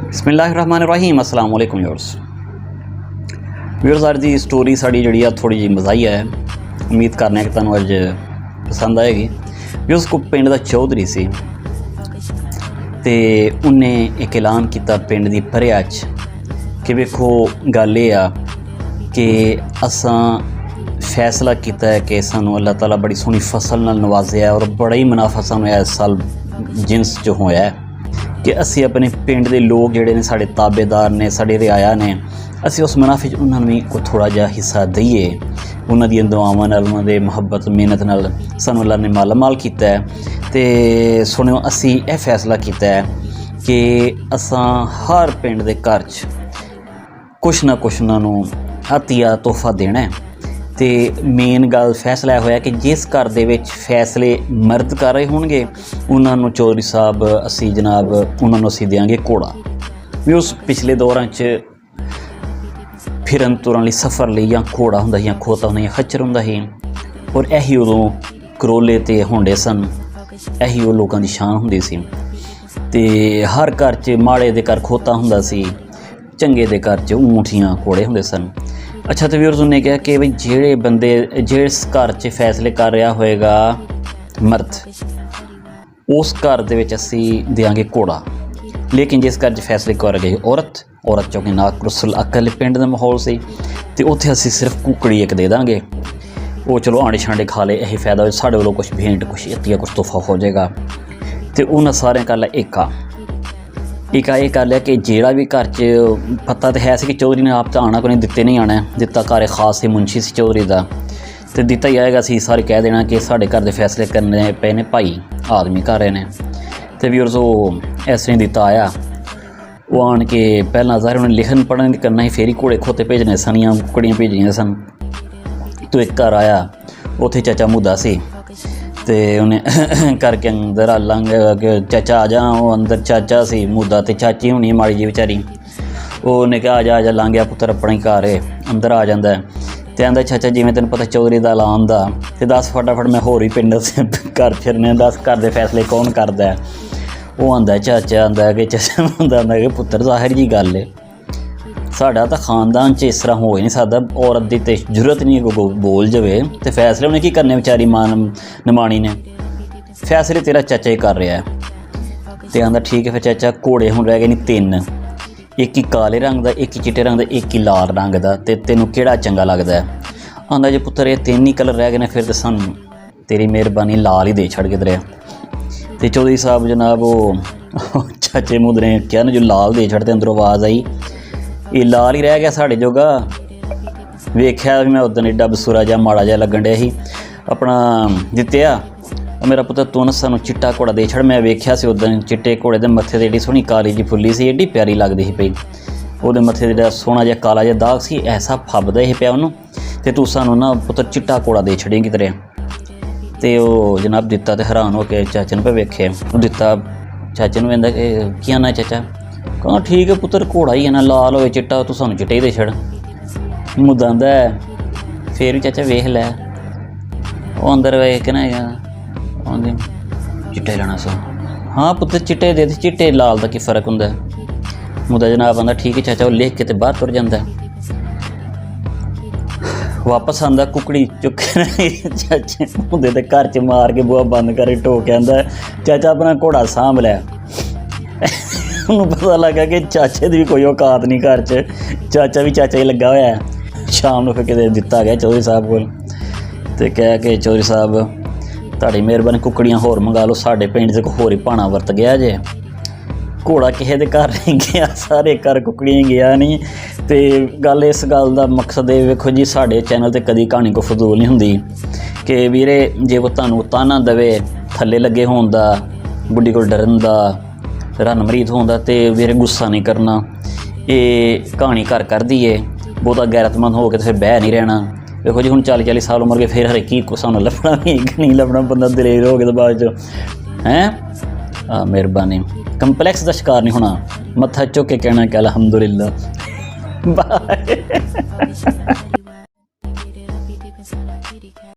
बिस्मिल्लाहिर्रहमानिर्रहीम अस्सलाम वालेकुम व्यूअर्स अज की स्टोरी साड़ी जी थोड़ी जी मज़ाही है। उम्मीद करने कि तुहानू अज पसंद आएगी। व्यूअर्स को पिंड दा चौधरी सी ते उन्हें एक ऐलान किया पिंड दी भरिया कि वेखो गल ये आ कि असां फैसला किया है कि सानू अल्लाह ताला बड़ी सोहनी फसल नाल नवाजिया और बड़ा ही मुनाफा सानू इस साल जिन्स च होया है कि असी अपने पिंड के लोग जोड़े ने साढ़े ताबेदार ने साढ़े रियाया ने असी उस मुनाफे उन्होंने भी को थोड़ा जहा हिस्सा दईए। उन्होंने दी दुआवां नाल उन्होंने मुहब्बत मेहनत नाल सानू अल्लाह ने मालामाल किया है। तो सुनियो असी यह फैसला किया है कि असां हर पिंड के घर च कुछ ना कुछ उन्होंने हथिया तोहफा देना है। तो मेन गल फैसला होया कि जिस घर दे विच फैसले मर्द कर रहे होंगे उन्होंने चौधरी साहब असी जनाब उन्होंने असी देंगे घोड़ा भी। उस पिछले दौरां च फिरन तुरन लई सफ़र लई या घोड़ा हुंदा या खोता हुंदा या खच्चर हुंदा ही और यही उदों करोले ते होंडे सन, यही वो लोगों की शान हुंदी सी। ते हर घर च माड़े दे घर खोता हुंदा सी, चंगे दे घर च ऊँट या घोड़े हुंदे सन। अच्छा तो व्यूअर्स उन्हें कहा कि भाई जेड़े बंदे जिस घर च फैसले कर रहा होएगा मर्द उस घर दे विच असी देंगे घोड़ा, लेकिन जिस घर च फैसले कर गई औरत चौंकि नाक रुसल अकल पिंड का माहौल से तो उत्थे असी सिर्फ कुकड़ी एक दे देंगे। वो चलो आंडे छांडे खा ले, यही फायदा हो साढ़े वालों कुछ भेंट कुछ इतिया कुछ तोहफा हो जाएगा। तो उन्हें सारे कर लिया एक ये कर लिया कि जेड़ा भी घर च पता तो है कि चौधरी ने आप तो आना को नहीं दिते नहीं आना दिता घर खास से मुंशी से चौधरी का तो दिता ही आएगा। असी सारे कह देना कि साढ़े घर के फैसले करने पे ने भाई आदमी कर रहे हैं। तो व्यूअर्स वो इस नहीं दिता आया वो आन के पहला सारे उन्हें लिखन पढ़न करना ही फिर ही घोड़े खोते भेजने सन या कुकड़ियाँ भेजनियाँ सन। तो एक घर आया उत्थे चाचा मुद्दा से तो उन्हें करके अंदर लंघ के चाचा आ जा वो अंदर चाचा सी मुद्दा तो चाची होनी माड़ी जी बेचारी उन्हें कहा आ जा लंघ गया पुत्र अपने घर अंदर आ जाता है। तो आंदा चाचा जिमें तेन पता चौधरी का ऐलान दा तो दस फटाफट मैं होर ही पिंड घर फिरने दस घर के फैसले कौन करता है। वो आंदा चाचा आंदा कि चाचा आंदा कि पुत्र जाहिर जी गल है साडा तो खानदान च इस तरह हो ही नहीं सकता, औरत की तो जरूरत नहीं है बोल जाए तो फैसले उन्हें की करने बेचारी मां नमाणी ने फैसले तेरा चाचा ही कर रहा है। तो आंदा ठीक है फिर चाचा घोड़े हुण रह गए नहीं तीन, एक ही काले रंग का एक ही चिट्टे रंग का एक ही लाल रंग का तो तेनों किहड़ा चंगा लगता है। आंदा जो पुत्र ये तीन ही कलर रह गए ने फिर तो सानू तेरी मेहरबानी लाल ही दे छड़ के तेरे। तो चौधरी साहब जनाब वो चाचे मुद ने क्या ना जो लाल दे छड़ते अंदरों आवाज़ आई ये लाल ही रह गया साढ़े जोगा। वेख्या मैं उदन एडा बसूरा जहा माड़ा जहा लगन डया ही अपना दित्या मेरा पुत्र तू ना सानू चिट्टा घोड़ा दे छड़। मैं वेख्या से उदन चिट्टे घोड़े के मत्थे ते एडी सोहनी काली जी फुल्ली सी एडी प्यारी लगदी ही पई वो मत्थे ते सोहना जिहा काला जिहा दाग सी ऐसा फबदा ही पिया उन्होंने ते तू सानू ना पुत्र चिट्टा घोड़ा दे छड़ेंगी तेरे। तो वो जनाब दिता तो हैरान हो के चाचे ने पे वेखे दिता चाचे ने कहता कि की आना चाचा कहा ठीक है पुत्र घोड़ा ही है ना लाल हो चिट्टा तू सानू चिट्टे ही दे छड़। मुद्दा आंदा फिर भी चाचा वेख लै वो अंदर वेख के ना आंदे चिट्टे लेना सो हाँ पुत्र चिट्टे दे चिट्टे लाल का की फर्क होंगे। मुद्दा जनाब आंदा ठीक है चाचा वो लिख के तो बाहर तुर जाता वापस आंदा कुकड़ी चुक चाचे मुद्दे ते घर च मार के बुआ बंद कर टोक आंदा चाचा अपना घोड़ा सांभ लै। उन्होंने पता लगा कि चाचे की भी कोई औकात नहीं घर च, चाचा भी चाचा ही लगा हुआ है। शाम को फिर दिता गया चौधरी साहब को तो कह के चौधरी साहब ताड़ी मेहरबानी कुकड़ियाँ होर मंगा लो साढ़े पिंड से होर ही भाना वरत गया जे घोड़ा किसी के घर नहीं गया सारे घर कुकड़ियाँ गया नहीं। तो गल इस गल का मकसद है वेखो जी साढ़े चैनल पर कभी कहानी को फजूल नहीं होंगी कि वीरे जे वो तुहानू ताना दवे थले लगे होने का बुढ़ी को डरन का रन मरीद होंदा तो वीरे गुस्सा नहीं करना। ये कहानी घर कर दी है बहुता गैरतमंद हो के तो फिर बह नहीं रहना। देखो जी हुण 40-40 साल उम्र के फिर हर एक सानू लभना भी नहीं लभना बंदा दलेर हो गया तो बाद चो हैं मेहरबानी कंपलैक्स का शिकार नहीं होना मत्था चुक के कहना कि अल्हम्दुलिल्लाह बाय।